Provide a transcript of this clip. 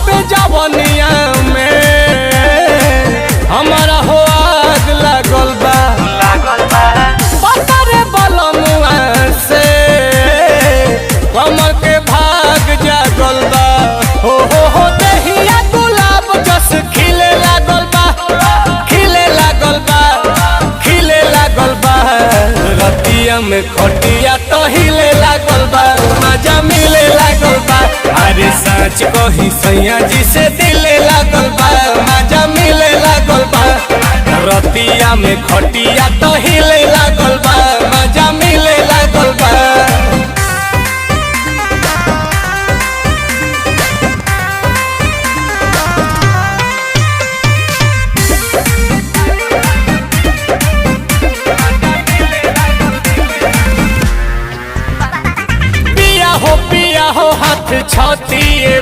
पे जवनिया में हमारा हो आग लागल बा पता रे बलमुआ से कमर के भाग जागल बा हो दहिया गुलाब जस खिले लागल बा खिले लागल बा खिले लागल बा रतिया में खटिया तो हिले लागल बा मजा मिले लागल बा अरे सच कही सैया जी से दिले लागल बा मजा मिले लागल बा रतिया में खटिया तो हिले लागल बा मजा मिले लागल बा पिया हो हाथ छतिए